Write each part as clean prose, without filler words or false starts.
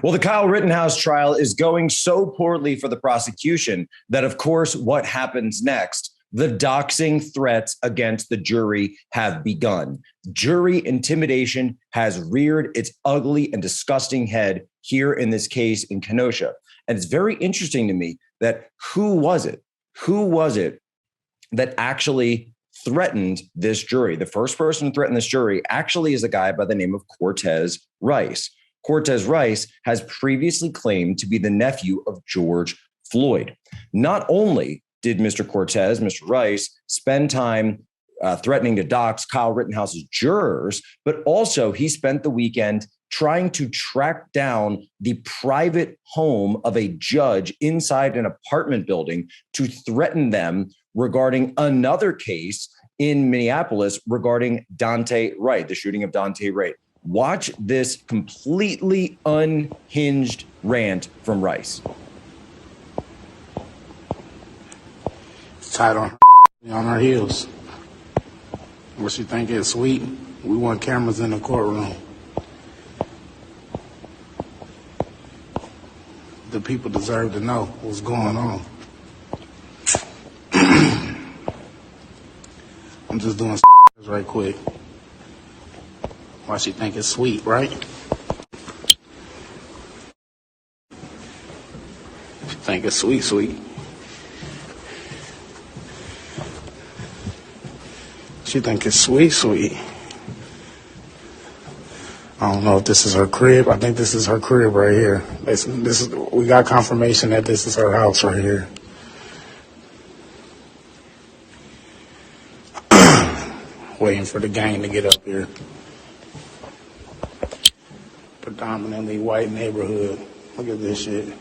Well, the Kyle Rittenhouse trial is going so poorly for the prosecution that, of course, what happens next? The doxing threats against the jury have begun. Jury intimidation has reared its ugly and disgusting head here in this case in Kenosha. And it's very interesting to me that who was it? Who was it that actually threatened this jury? The first person to threaten this jury actually is a guy by the name of Cortez Rice. Cortez Rice has previously claimed to be the nephew of George Floyd. Not only did Mr. Cortez, Mr. Rice, spend time threatening to dox Kyle Rittenhouse's jurors, but also he spent the weekend trying to track down the private home of a judge inside an apartment building to threaten them regarding another case in Minneapolis regarding Daunte Wright, the shooting of Daunte Wright. Watch this completely unhinged rant from Rice. It's tight on our heels. What you think is sweet? We want cameras in the courtroom. The people deserve to know what's going on. I'm just doing right quick. Why she think it's sweet, right? Think it's sweet, sweet. She think it's sweet, sweet. I don't know if this is her crib. I think this is her crib right here. We got confirmation that this is her house right here. Waiting for the gang to get up here. Predominantly white neighborhood. Look at this shit.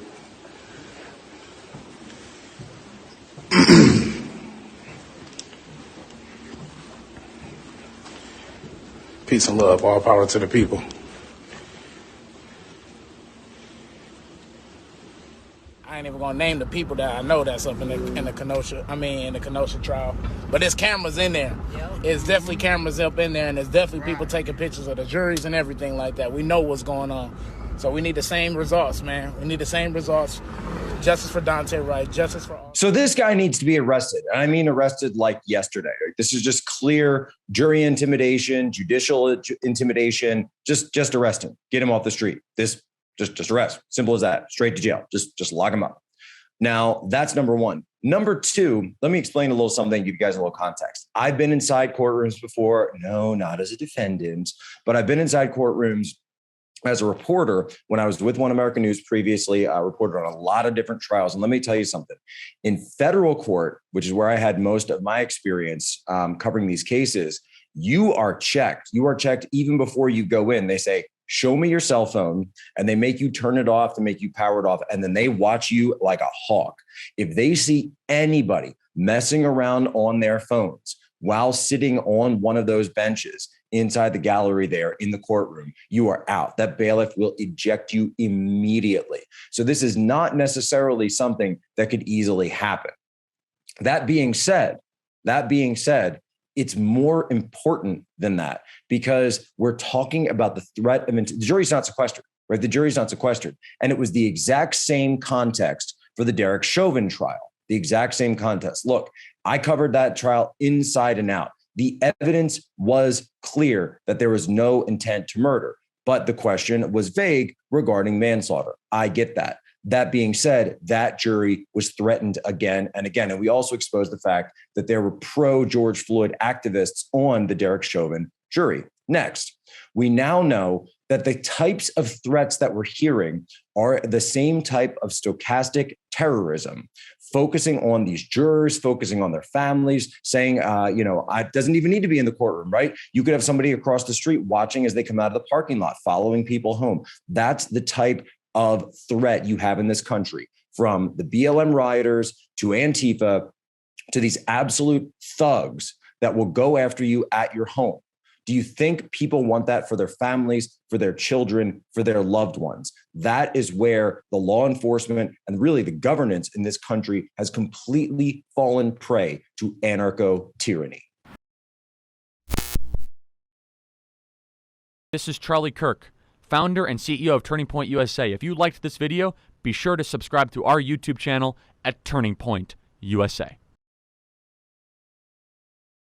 Peace and love. All power to the people. I ain't even gonna name the people that I know that's up in the Kenosha trial. But there's cameras in there. It's definitely cameras up in there, and there's definitely people taking pictures of the juries and everything like that. We know what's going on. So we need the same results, man. We need the same results. Justice for Daunte Wright, justice for all. So this guy needs to be arrested. And I mean arrested like yesterday. This is just clear jury intimidation, judicial intimidation. Just arrest him. Get him off the street. Just arrest. Simple as that. Straight to jail. Just lock him up. Now, that's number one. Number two, let me explain a little something, give you guys a little context. I've been inside courtrooms before. No, not as a defendant, but I've been inside courtrooms as a reporter. When I was with One American News previously, I reported on a lot of different trials. And let me tell you something. In federal court, which is where I had most of my experience covering these cases, you are checked. You are checked even before you go in. They say, show me your cell phone, and they make you turn it off to make you power it off. And then they watch you like a hawk. If they see anybody messing around on their phones while sitting on one of those benches inside the gallery there in the courtroom, you are out. That bailiff will eject you immediately. So this is not necessarily something that could easily happen. That being said, it's more important than that, because we're talking about the threat of the jury's not sequestered, right? The jury's not sequestered. And it was the exact same context for the Derek Chauvin trial, the exact same context. Look, I covered that trial inside and out. The evidence was clear that there was no intent to murder, but the question was vague regarding manslaughter. I get that. That being said, that jury was threatened again and again. And we also exposed the fact that there were pro-George Floyd activists on the Derek Chauvin jury. Next, we now know that the types of threats that we're hearing are the same type of stochastic terrorism, focusing on these jurors, focusing on their families, saying, it doesn't even need to be in the courtroom, right? You could have somebody across the street watching as they come out of the parking lot, following people home. That's the type of threat you have in this country, from the BLM rioters to Antifa to these absolute thugs that will go after you at your home. Do you think people want that for their families, for their children, for their loved ones? That is where the law enforcement and really the governance in this country has completely fallen prey to anarcho-tyranny. This is Charlie Kirk, founder and CEO of Turning Point USA. If you liked this video, be sure to subscribe to our YouTube channel at Turning Point USA.